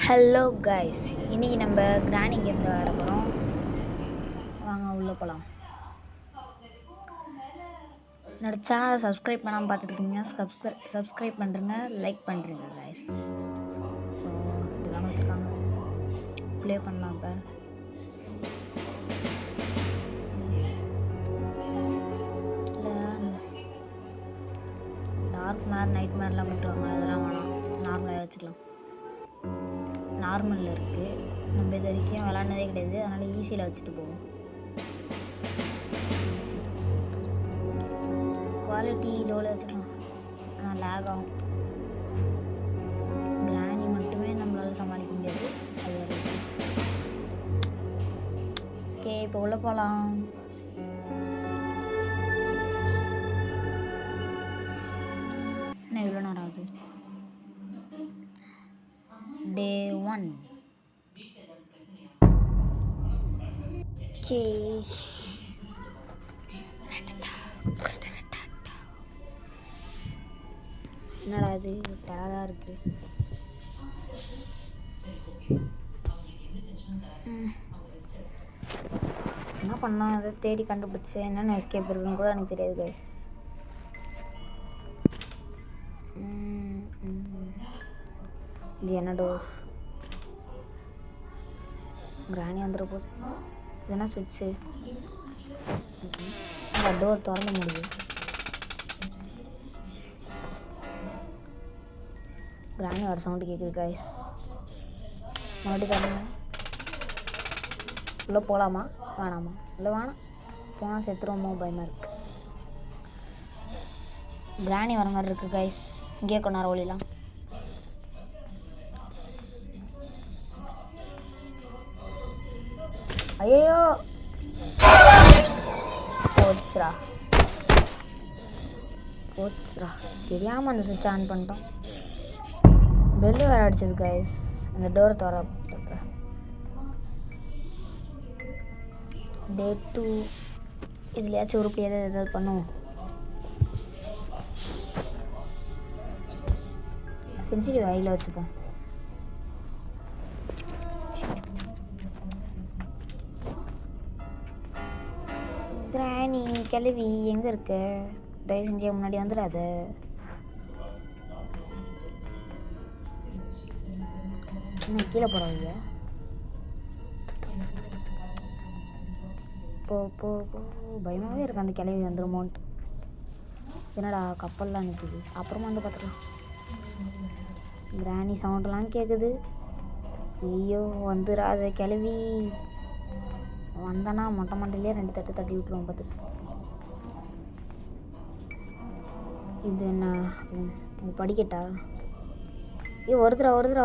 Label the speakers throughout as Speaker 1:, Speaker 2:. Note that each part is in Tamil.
Speaker 1: ஹலோ கைஸ், இன்றைக்கி நம்ம கிராணி கேம் தான் விளையாட போகிறோம். வாங்க உள்ளே போகலாம். என்னோடய சேனலை சப்ஸ்கிரைப் பண்ணாமல் பார்த்துருக்கீங்க, சப்ஸ்கிரைப் பண்ணுறேங்க, லைக் பண்ணுறேங்க கைஸ். ஸோ இதுதான் வச்சுருக்காங்க, ப்ளே பண்ணலாம். இப்போ டார்க் மேர் நைட் மேர்லாம் பண்ணுறாங்க, அதெல்லாம் வேணாம், நார்மலாக வச்சுக்கலாம். நார்மலில் இருக்குது, நம்ம இது வரைக்கும் விளாண்டதே கிடையாது, அதனால் ஈஸியில் வச்சுட்டு போவோம். குவாலிட்டி லோவில் வச்சுக்கலாம், ஆனால் லேக் ஆகும். கிராணி மட்டுமே நம்மளால் சமாளிக்க முடியாது, அது வேறு விஷயம். ஓகே, இப்போ உள்ளே போகலாம். என்ன இவ்வளோ நேரம் ஆகுது? Day 1. Okay. என்னடா இது டயர்டாக இருக்கு. என்ன பண்ணா அதை தேடி கண்டுபிடிச்சி என்னென்ன எஸ்கேப் இருக்குன்னு கூட எனக்கு தெரியாது கைஸ். இது என்ன டோர்? கிராணி வந்துட போகுது. இது என்ன சுவிட்சு? அந்த டோர் திறந்து முடியுது. கிராணி வர சவுண்டு கேட்குது கைஸ். மறுபடியும் தரணுங்க. உள்ளே போகலாமா வேணாமா? இல்லை வேணாம், போனால் செத்துருவோமோ பயமாக இருக்குது. கிராணி வர மாதிரி இருக்குது கைஸ். இங்கே கொஞ்ச நேரம் ஒளிலாம். ஐயோ போச்சுரா தெரியாமல் அந்த சுவிட்ச் ஆன் பண்ணிட்டோம். பெல்லு வேறு அடிச்சது கைஸ். அந்த டோரை திற. Day 2 இதுலையாச்சும் உருப்படி ஏதாவது பண்ணுவோம். சென்சிட்டிவ் வாயில் வச்சுப்போம். கிராணி கிளவி எங்கே இருக்க? தயவு செஞ்சு முன்னாடி வந்துடாத. என்ன கீழே போகிறவங்க? போ போ போ. பயமாகவே இருக்கு அந்த கிளவி வந்துடுமோன்ட்டு. என்னடா கப்பல்லாம் நிற்குது. அப்புறமா வந்து பார்த்துக்கலாம். கிராணி சவுண்டெல்லாம் கேட்குது. ஐயோ வந்துடாத கிளவி. வந்தானா மொட்டை மண்டையிலே 2 தட்டு தட்டி விட்டுருவோம். பார்த்து இது என்ன படிக்கட்டா? ஒருத்தரா ஓடுறா.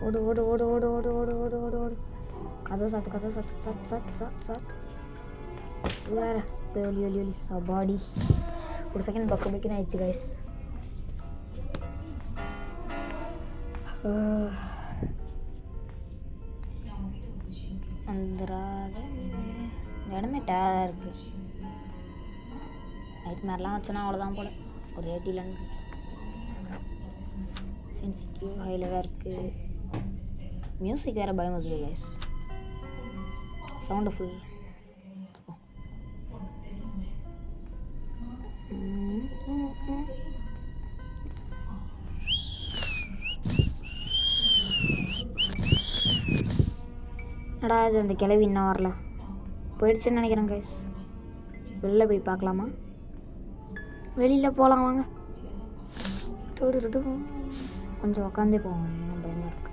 Speaker 1: ஓடு ஓடு ஓடு ஓடு ஓடு ஓடு ஓடு ஓடு ஓடு. கதவு சாத்து. வேற ஒலி பாடி. ஒரு செகண்ட் பக்கம் ஆயிடுச்சு கைஸ். வந்துடாத. இடமே டயர்டாக இருக்குது. நைட் மேர்லாம் வச்சுன்னா அவ்வளோதான் போல. ஒரு 80 சென்சிட்டிவ் ஹையில் தான் இருக்குது. மியூசிக் வேறு பயம் வருது கைஸ். Sound full. என்னடா இது அந்த கிளவி இன்னும் வரல? போயிடுச்சுன்னு நினைக்கிறேன் கைஸ். வெளில போய் பார்க்கலாமா? வெளியில் போகலாம் வாங்க. கொஞ்சம் உக்காந்தே போவாங்க, ஏன்னா பயமாக இருக்கு.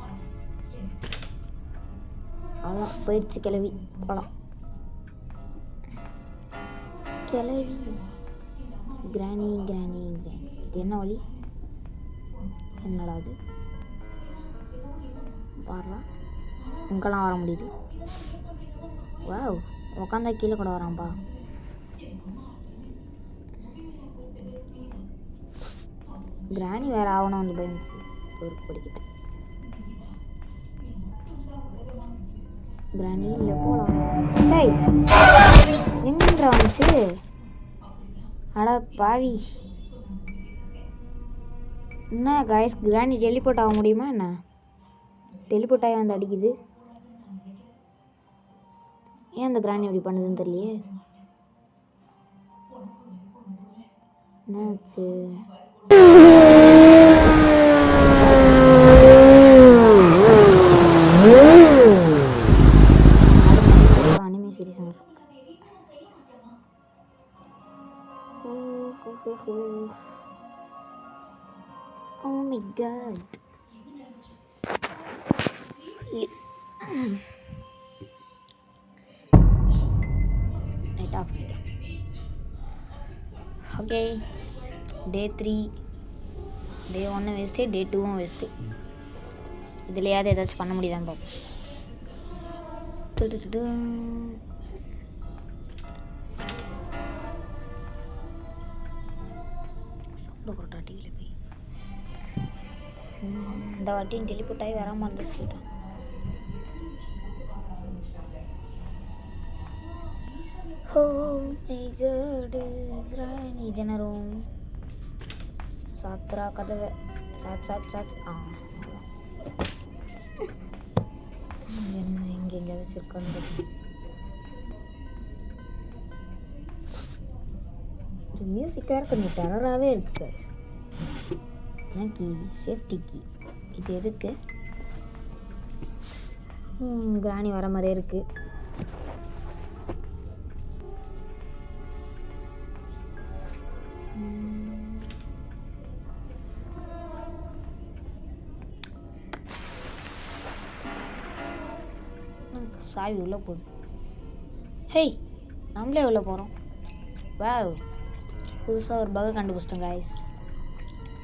Speaker 1: அவ்வளோ போயிடுச்சு கிளவி. போகலாம். கிளவி கிராணி. இது என்ன வழி? என்னடா அது? வரலாம், இங்கெல்லாம் வர முடியுது. வாவ், உக்காந்தா கீழே கூட வரான்ப்பா. கிராணி வேற ஆகணும் வந்து பயம் படிக்கிட்டு. கிராணி இல்லை போகலாம். எங்கன்றா வந்துச்சு? அட பாவி, என்ன காய்ஸ், கிராணி டெலிபோர்ட் ஆக முடியுமா என்ன? டெலிபோர்ட் ஆகி வந்து அடிக்குது. ஏன் அந்த கிராணி அப்படி பண்ணுதுன்னு தெரியலையே. என்னாச்சு? Anime series. Oh my god. Night off. Okay. Day 3. Day 1 waste, day 2 waste. இதுலையாவது ஏதாச்சும் பண்ண முடியுதான் பார்ப்போம். டிவியில் போய் இந்த வாட்டியும் டெலிபோர்ட் ஆகி வராமல் இருந்துச்சு தான். கிராணி தினரும் சாத்ரா கதவை சாத். என்ன இங்கே எங்கேயாவது இருக்கான்னு மியூசிக் வேறு கொஞ்சம் டெரராகவே இருக்கு. கீ சேஃப்டி கீ இது எதுக்கு? கிராணி வர மாதிரியே இருக்கு. சாவி உள்ளே போகுது. ஹேய், நம்மளே உள்ளே போகிறோம். வாவ், புதுசாக ஒரு பகை கண்டுபிடிச்சிட்டோம் காய்ஸ்.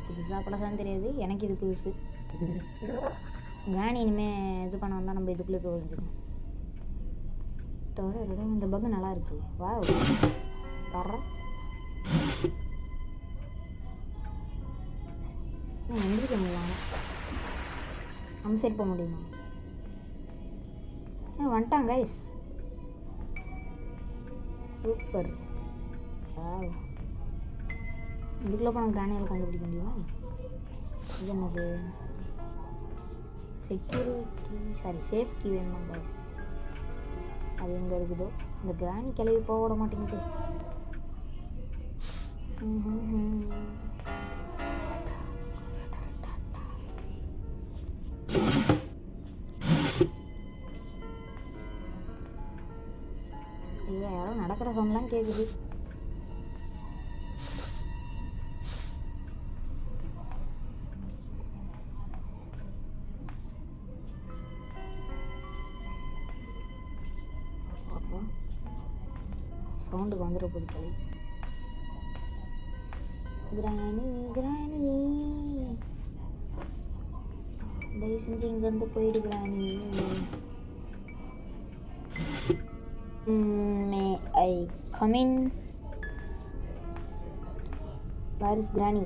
Speaker 1: புதுசாக பழசான்னு தெரியாது, எனக்கு இது புதுசு. கிராணி இனிமேல் இது பண்ண வந்தால் நம்ம இதுக்குள்ளே போய் ஒழிஞ்சிக்கணும். இந்த பகு நல்லா இருக்கு. வாவ், வர்றோம். எந்திரிக்க முடியலாம். நம்ம சைட் போக முடியுமா? வந்துட்டாங்க கைஸ். சூப்பர். வாவ், இதுக்குள்ளே போனால் கிராணியால் கண்டுபிடிக்க முடியுமா? இது என்னது? செக்யூரிட்டி சேஃப் கீ வேணுமா கைஸ்? அது எங்கே இருக்குதோ? இந்த கிராணி கிளவி போக விட மாட்டேங்குது. யாரோ நடக்கிற சவுண்ட்லாம் கேட்குது. சவுண்டுக்கு வந்துட போகுது கலை. கிராணி தயவு செஞ்சு இங்கேருந்து போயிடு கிராணி. May I come in? Where is Granny?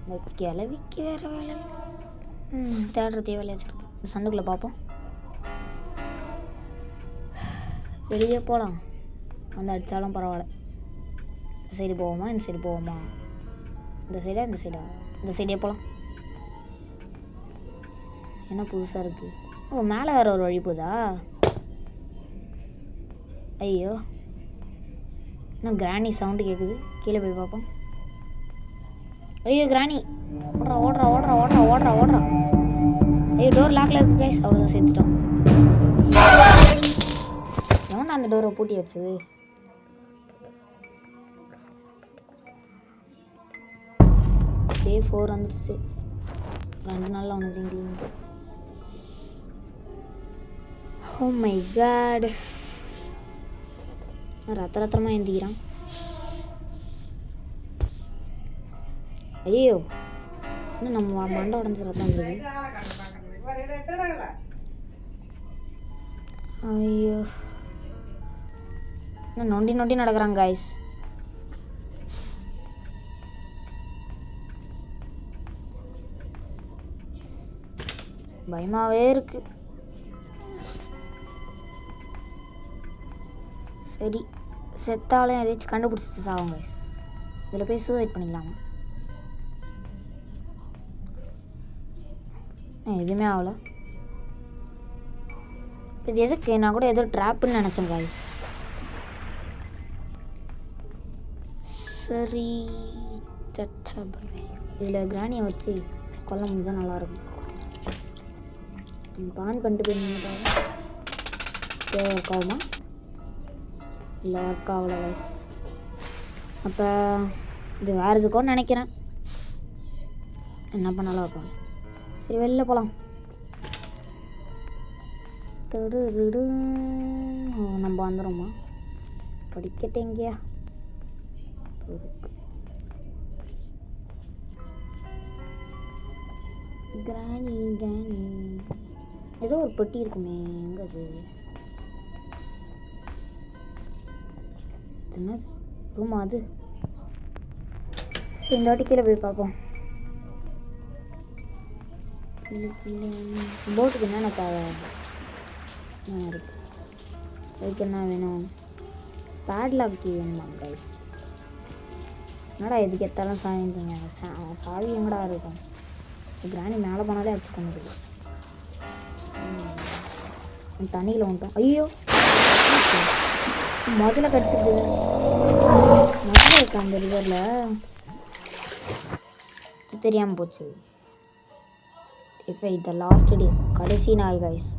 Speaker 1: இந்த கிளவிக்கு வேற வேலை. தேடுறதே வேலையா வச்சிருக்கோம். சந்துக்குள்ளே பார்ப்போம். வெளியே போகலாம். வந்து அடித்தாலும் பரவாயில்ல. இந்த சைடு போவோமா இந்த சைடு போவோமா? இந்த சைடா இந்த சைடா? இந்த சைடே போகலாம். என்ன புதுசாக இருக்குது? ஓ, மேலே வேறு ஒரு வழி போதா? ஐயோ, இன்னும் கிராணி சவுண்டு கேட்குது. கீழே போய் பார்ப்போம். ஐயோ கிராணி ஓடுறா. ஐயோ, டோர் லாக்கில் இருக்கு கைஸ். அவ்வளோதான், சேர்த்துட்டோம். எவன்டா அந்த டோரை பூட்டி வச்சது? டே 4 வந்துடுச்சு. 2 நாளில் ஒன்று க்ளீன் போச்சு. ஓ மை காட், ரத்தமாக எழுந்திக்கிறான். ஐயோ, இன்னும் நம்ம மண்டை உடஞ்சி ரத்தம் வந்துருக்கு. ஐயோ, இன்னும் நொண்டி நடக்கிறாங்க காய்ஸ். பயமாகவே இருக்கு. சரி, செத்தாலும் எதாச்சும் கண்டுபிடிச்சிட்டு சாவும் கைஸ். இதில் போய் சூசைட் பண்ணிக்கலாமா? எதுவுமே ஆகலை. இப்போ இது எதுக்கு? நான் கூட ஏதோ ட்ராப்புன்னு நினச்சேன் காய்ஸ். சரி, இதில் கிராணியை வச்சு கொல்ல முடிஞ்சால் நல்லாயிருக்கும். பான் பண்ணிட்டு போய் ஒர்க் ஆகுமா? இல்லை, ஒர்க் ஆகலை காய்ஸ். அப்போ இது வேறு இருக்கும்னு நினைக்கிறேன். என்ன பண்ணாலும் வைப்பாங்க. சரி, வெளில போகலாம். நம்ம வந்துடும்மா. படிக்கட்டு எங்கேயா? கிராணி கிராணி ஏதோ ஒரு பெட்டி இருக்குமே, எங்கே அது? என்னது ரூமா அது? இந்த வாட்டி கீழே போய் பார்ப்போம். போட்டுக்கு என்னென்ன தேவை இருக்கு? அதுக்கு என்ன வேணும்? பேட்லாக் கீ வேணுமா கைஸ்? என்னடா எதுக்கு எத்தாலும் சாவிங்க? சாவி எங்கடா இருக்கும்? கிராணி மேலே போனாலே அடிச்சு கொண்டுருக்கு. தண்ணியில் வந்துட்டோம். ஐயோ, முதல்ல கட்டுது. முதல்ல இருக்கு அந்த ரிவரில். தெரியாமல் போச்சு. இப்போ இந்த லாஸ்ட் டே, கடைசி நாள் கைஸ்.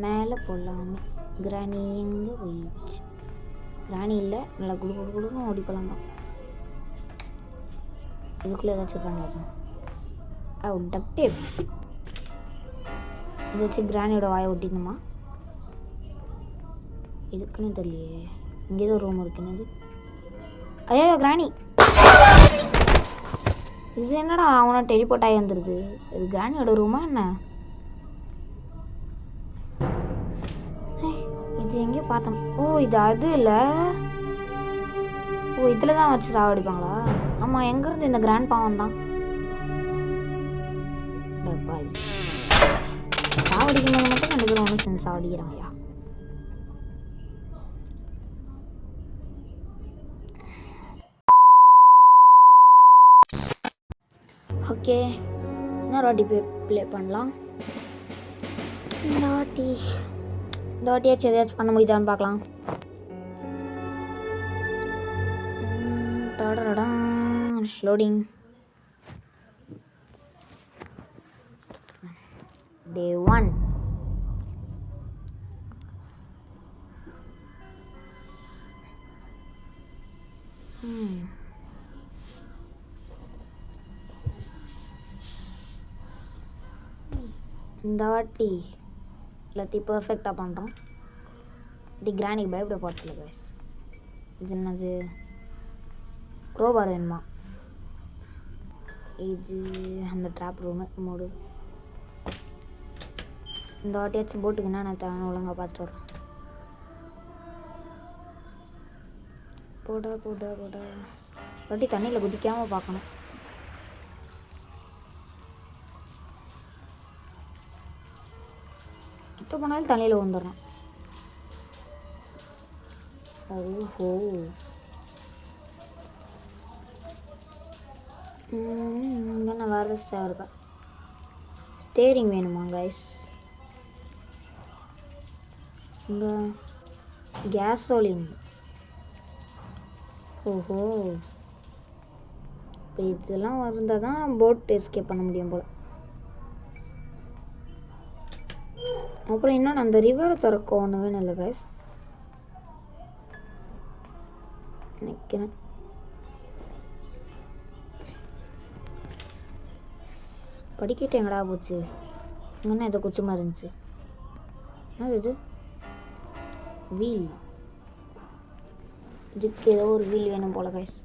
Speaker 1: மேலே போடலாமே. கிராணி எங்கே போயிடுச்சு? கிராணி இல்லை. நல்லா குடு குடு குடுன்னு ஓடி போகலாம் தான். இதுக்குள்ளே ஏதாச்சும் இருக்காங்க. டக்டேப் இதை வச்சு கிராணியோட வாயை ஒட்டிடணுமா? இதுக்குன்னு தெரியலையே. இங்கே ஏதோ ரூம் இருக்குன்னு. ஐயோ கிராணி, இது என்னடா அவனை டெலிபோர்ட் ஆகி வந்துடுது. இது கிராணியோட ரூமா என்ன? இது எங்கேயோ பார்த்தோம். ஓ, இது அது இல்லை. ஓ, இதில் தான் வச்சு சாவடிப்பாங்களா? ஆமாம், எங்கேருந்து இந்த கிராண்ட் பாவம் தான் சாவடிக்கும் போது மட்டும் 2 பேரும் ஒன்று சேர்ந்து சாவடிக்கிறாங்கய்யா. ஓகே, இன்னொரு வாட்டி ப்ளே பண்ணலாம். இந்த வாட்டியாச்சும் எதாச்சும் பண்ண முடியுதான்னு பார்க்கலாம். லோடிங். Day 1. இந்த வாட்டி எல்லாத்தையும் பர்ஃபெக்டாக பண்ணுறோம். இப்படி கிராணிக்கு பயப்பட பார்த்துல கைஸ். இது என்னது? க்ரோபார் வேணுமா? இது அந்த ட்ராப் ரூமு மூடு. இந்த வாட்டியாச்சும் போட்டுக்கு என்ன தேவை ஒழுங்காக பார்த்துட்டு வரோம். போட வாட்டி தண்ணியில் குதிக்காமல் பார்க்கணும். கிட்ட போனாலும் தண்ணியில் விழுந்துடுறோம். ஓஹோ, என்ன வேறு சேவை இருக்கா? ஸ்டேரிங் வேணுமா கைஸ்? இங்கே கேஸோலின். ஓஹோ, இப்போ இதெல்லாம் இருந்தால் தான் போட் எஸ்கேப் பண்ண முடியும் போல். அப்புறம் இன்னொன்று அந்த ரிவரை திறக்க ஒன்று வேணும் இல்லை கைஸ் நினைக்கிறேன். படிக்கிட்டு எங்கடா போச்சு? இங்கன்னா ஏதோ குச்சமாக இருந்துச்சு. என்னது இது? வீல். இதுக்கு ஏதோ ஒரு வீல் வேணும் போல கைஸ்.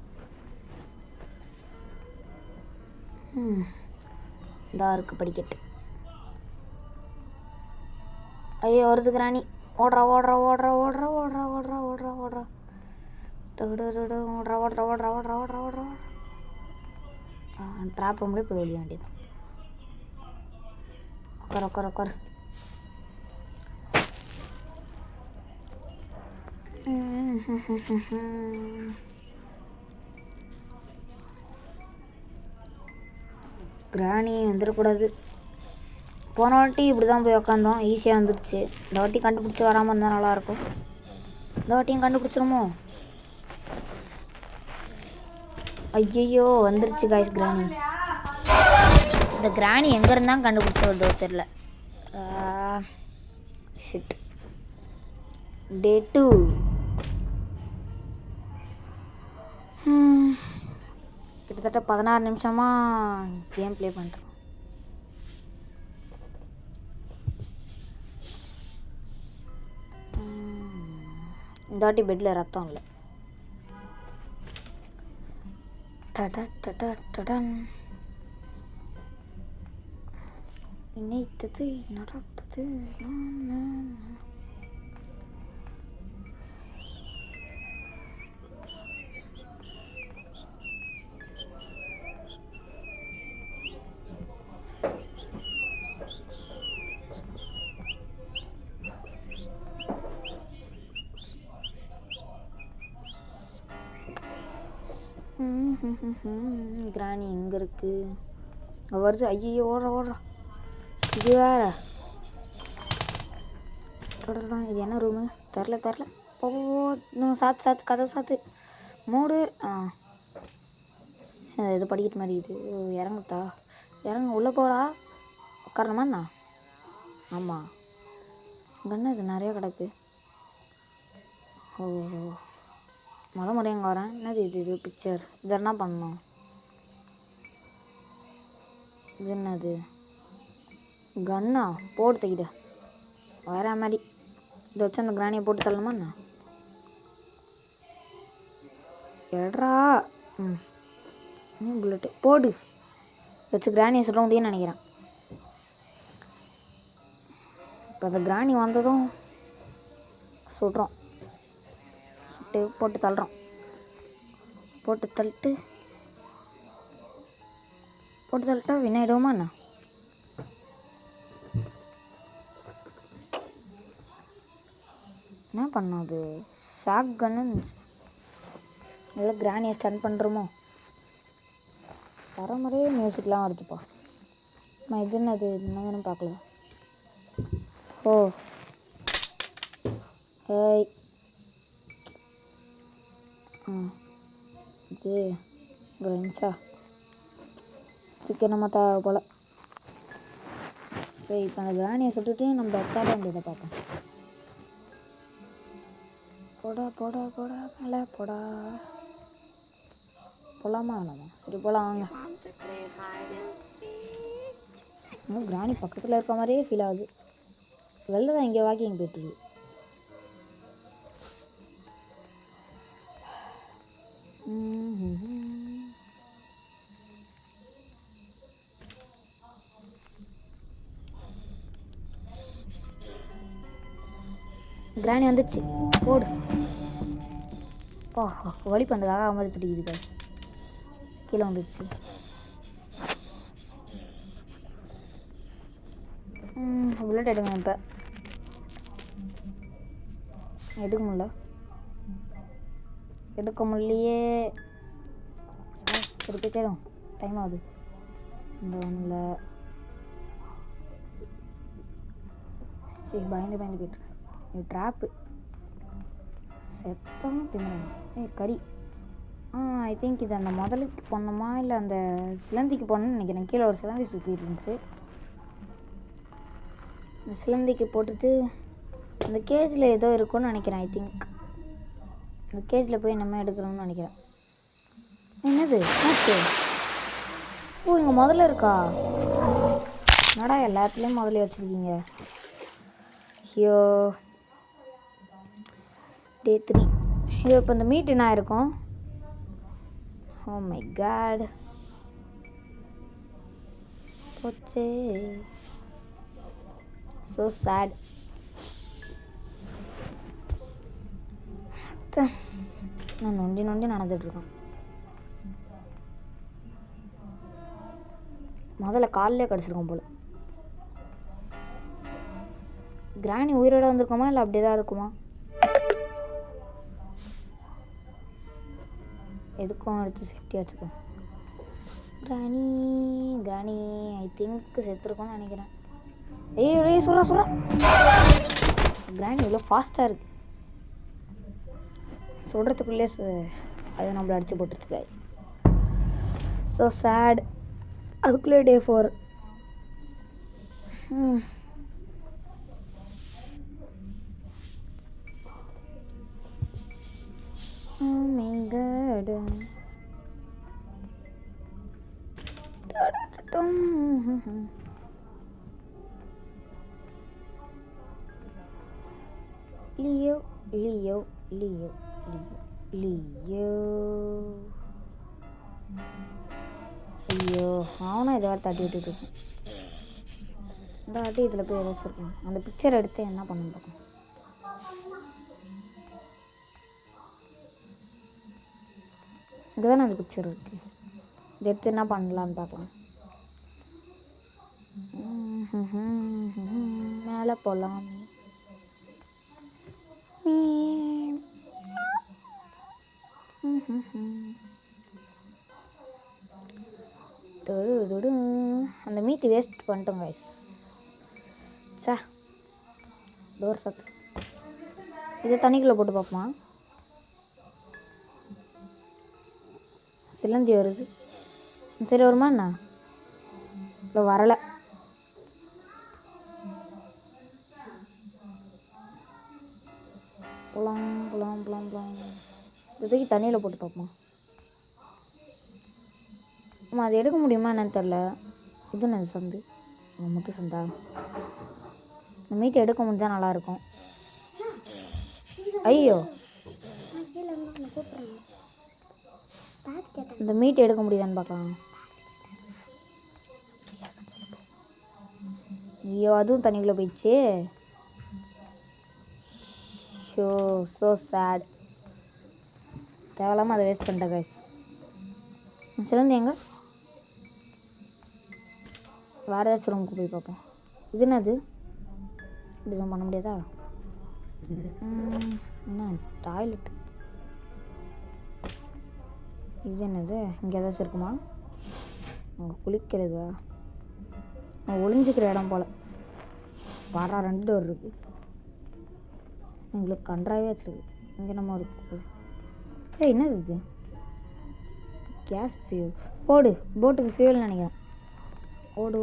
Speaker 1: இதா இருக்குது படிக்கட்டு. ஐயோ வருது கிராணி. ஓடுறா ஓடுறா ஓடுறா ஓடுறா ஓடுறா ஓடுறா ஓடுறா ஓடுறா ஓடுறா ஓடுறா ஓடுறா ஓடுறா ஓடுறா ஓடுறா. ட்ராப் ரூம்லேயே போய் ஒழிய வேண்டியது. உட்கார உட்கார உட்கார. கிராணி வந்துடக்கூடாது. போன வாட்டி இப்படி தான் போய் உக்காந்தோம், ஈஸியாக வந்துடுச்சு. இந்த வாட்டி கண்டுபிடிச்சி வராமல் இருந்தால் நல்லாயிருக்கும். இந்த வாட்டியும் கண்டுபிடிச்சிருமோ? ஐயோ வந்துருச்சு காய்ஸ் கிராணி. இந்த கிராணி எங்கே இருந்தால் கண்டுபிடிச்சி வருதோ தெரில. ஷிட். டே 2. கிட்டத்தட்ட 16 நிமிஷமாக கேம் ப்ளே பண்ணுறோம். இந்த வாட்டி பெட்டில் ரத்தம் இல்லை. நினைத்தது நடப்பது. கிராணி எங்கே இருக்கு? வருது. ஐயோ ஓடுறா ஓடுறா. இது வேற. இது என்ன ரூமு? தெரில தெரில. ஓ இன்னும் சாத்து சாத்து கதவு சாத்து. மூடு. இது படிக்கிற மாதிரி இது. இறங்குத்தா? இறங்க உள்ளே போடா. உட்காரணுமாண்ணா? ஆமாம். கண்ணு இது நிறையா கிடக்கு. ஓ முறை எங்கே வரேன்? என்னது இது பிக்சர்? இது என்ன பண்ணணும்? இது என்னது? கண்ணா? போட்டு தைக்கிட்ட வேற மாதிரி. இதை வச்சு அந்த கிராணியை போட்டு தள்ளணுமாண்ணா? எட்ரா. புல்லட்டு போடு. வச்சு கிராணியை சுட முடியும்னு நினைக்கிறேன். இப்போ அந்த கிராணி வந்ததும் சுடுறோம். சுட்டு போட்டு தள்ளுறோம். போட்டு தள்ளிட்டா வினாயிடுவோமா என்ன? என்ன பண்ணோம்? அது ஷாக் கன்னு. நல்லா கிராணியை ஸ்டன் பண்ணுறோமோ? வர மாதிரியே மியூசிக்லாம் வருதுப்பா. நான் இது என்னது என்னன்னு பார்க்கல. ஓ ஏய் இது கிரன்ஸா சிக்கன் நம்ம தேவை போல். சரி இப்போ அந்த கிராணியை சுட்டுட்டு நம்ம தேட வேண்டியதை பார்ப்போம். போடா போடா போடா மேலே போடா. போகலாமா வேணாமா? சரி போகலாம் வாங்க. இன்னும் கிராணி பக்கத்தில் இருக்க மாதிரியே ஃபீல் ஆகுது. வெளில தான் இங்கே வாக்கிங் போயிட்டுருக்கு. கிராணி வந்துடுச்சு. போடு. வலி பண்ணுறதுக்காக மாதிரி துடிக்குது. கீழே வந்துடுச்சு. புல்லட் எடுங்க. இப்போ எடுக்க முடியலையே. சரி போய் தேடும். டைம் ஆகுது. இந்த ஒன்றில் சரி பயந்து போய்ட்டுருக்கேன். இது ட்ராப்பு. செத்தவங்க தின்னு. கறி. ஐ திங்க் இது அந்த முதலுக்கு போடணுமா இல்லை அந்த சிலந்திக்கு போடணும்னு நினைக்கிறேன். கீழே ஒரு சிலந்தி சுற்றிட்டு இருந்துச்சு. அந்த சிலந்திக்கு போட்டுட்டு அந்த கேஜில் ஏதோ இருக்கும்னு நினைக்கிறேன். ஐ திங்க் அந்த கேஜில் போய் நம்ம எடுக்கணும்னு நினைக்கிறேன். என்னது? ஓ இங்கே முதல்ல இருக்கா? என்னடா எல்லாத்துலேயும் முதல்ல வச்சுருக்கீங்க? ஐயோ டே 3. ஐயோ இப்போ இந்த மீட் என்ன இருக்கும்? Oh my god. போச்சே. So sad. நான் நொண்டி நொண்டி நடந்துட்டுருக்கேன். முதல்ல காலிலே கிடச்சிருக்கோம் போல். கிராணி உயிரோட வந்திருக்கோமா இல்லை அப்படியே தான் இருக்குமா? எதுக்கும் எடுத்து சேஃப்டியாக வச்சுக்கோ. கிராணி ஐ திங்க் செத்துருக்கோன்னு நினைக்கிறேன். ஏய் சொல்கிறா கிராணி இவ்வளோ ஃபாஸ்ட்டாக இருக்கு. சொல்கிறதுக்குள்ளே அதை நம்மளை அடித்து போட்டுருக்கு. So sad. அதுக்குள்ளே டே 4. லியோ ஐயோ அவனும் இதை வேறு தட்டி விட்டுட்டு இருக்கேன். இந்த வாட்டி இதில் போய் வச்சுருக்கேன். அந்த பிக்சர் எடுத்து என்ன பண்ண பார்க்கணும். இங்கே தானே அந்த பிக்சர் இருக்கு. இதை எடுத்து என்ன பண்ணலான்னு பார்க்கலாம். மேலே போகலாம். அந்த மீட்டு வேஸ்ட் பண்ணிட்டோம் கைஸ். சா டோர் சத்து. இதை தண்ணிக்குள்ளே போட்டு பார்ப்போமா? சிலந்தி வருது. சரி வருமா என்ன? இல்லை வரலை. புலாம் இதுக்கு தண்ணியில் போட்டு பார்ப்போம். ஆமாம் அது எடுக்க முடியுமா என்னன்னு தெரில. இது என்ன சந்து? முட்டு சந்தா? இந்த மீட்டை எடுக்க முடிஞ்சால் நல்லாயிருக்கும். ஐயோ இந்த மீட்டை எடுக்க முடியுதான்னு பார்க்கலாம். ஐயோ அதுவும் தண்ணிக்குள்ளே போயிடுச்சு. So sad. தேவையில்லாமல் அதை வேஸ்ட் பண்ணிட்டேன் கைஸ். சிலந்தி எங்க? வேறு ஏதாச்சும் ரூமுக்கு போய் பார்ப்போம். இது என்னது? இதுதான் பண்ண முடியாதா? என்ன டாய்லெட்? இது என்னது? இங்கே ஏதாச்சும் இருக்குமா? அங்கே குளிக்கிறதா? ஒளிஞ்சிக்கிற இடம் போல். வர 2 டோர் இருக்குது. எங்களுக்கு கன்றாவே வச்சுருக்கு. இங்கே நம்ம இருக்கு. என்னது இது? Gas fuel. ஓடு போட்டுக்கு ஃபியூல் நினைக்கிறேன். ஓடு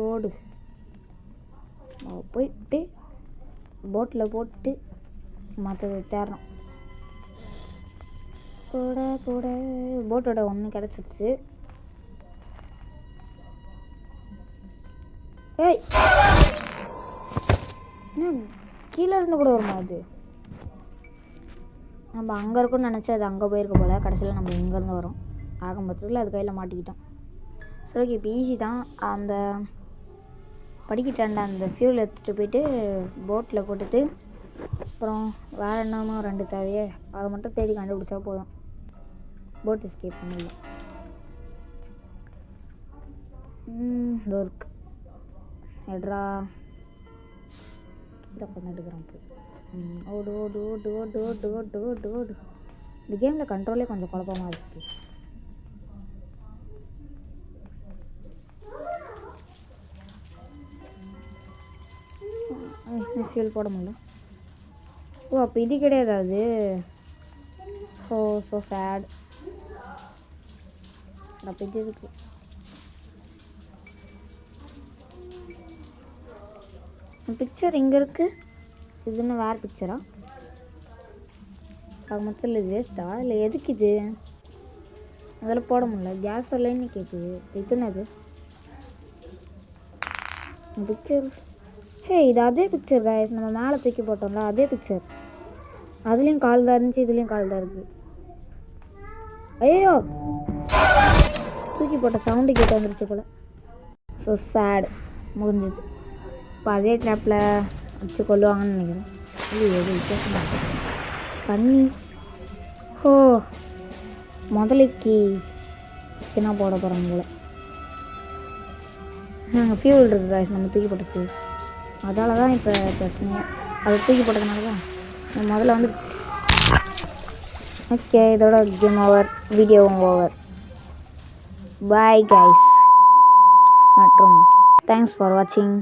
Speaker 1: போயிட்டு போட்டில் போட்டு மற்றது தேடுறோம். போட போட்டோட ஒன்று கிடச்சிருச்சு. ஏய் என்ன கீழே இருந்து கூட வருமா அது? நம்ம அங்கே இருக்குன்னு நினச்சி அது அங்கே போயிருக்க போல். கடைசியில் நம்ம இங்கேருந்து வரோம். ஆக மொத்தத்தில் அது கையில் மாட்டிக்கிட்டோம். சரி ஓகே இப்போ ஈஸி தான். அந்த படிக்கிட்டாண்ட அந்த ஃபியூல் எடுத்துகிட்டு போயிட்டு போட்டில் போட்டுட்டு அப்புறம் வேறு என்னமோ 2 தேவையே அதை மட்டும் தேடி கண்டுபிடிச்சா போதும். போட் எஸ்கேப் பண்ணிடலாம். இருக்கு எட்ரா கீழே கொஞ்சம் எடுக்கிறோம். ஓடு. இந்த கேமில் கண்ட்ரோலே கொஞ்சம் குழப்பமாக இருக்குது. ஃபியூல் போட முடியல. ஓ அப்போ இது கிடையாது அது. So sad. அப்போ இது இருக்கு. பிக்சர் இங்கே இருக்குது. இது என்ன வேறு பிக்சரா? அது மொத்தம் இது வேஸ்ட்டா இல்லை எதுக்கு இது? அதில் போட முடியல. கேஸ் இல்லைன்னு கேட்குது. இதுனது பிக்சர். ஹே இது அதே பிக்சர் கைஸ். நம்ம மேலே தூக்கி போட்டோம்ல அதே பிக்சர். அதுலேயும் கால் தான் இருந்துச்சு, இதுலேயும் கால் தான் இருக்குது. ஐயோ தூக்கி போட்ட சவுண்டு கேட்டு வந்துருச்சு போல். So sad. முடிஞ்சது. இப்போ அதே ட்ராப்பில் வச்சு கொள்ளுவாங்கன்னு நினைக்கிறேன். இது எது வித்தியாசமாக தண்ணி ஓ முதலைக்கு என்ன போட போகிறாங்க போல. ஃபியூல் இருக்குது காய்ஸ், நம்ம தூக்கி போட்ட ஃபியூல். அதால தான் இப்போ பிரச்சனையே, அது தூக்கி போட்டதுனால தான் முதல்ல வந்துருச்சு. ஓகே, இதோட கேம் ஓவர், வீடியோவும் ஓவர். பாய் கைஸ் மற்றும் தேங்க்ஸ் ஃபார் வாட்சிங்.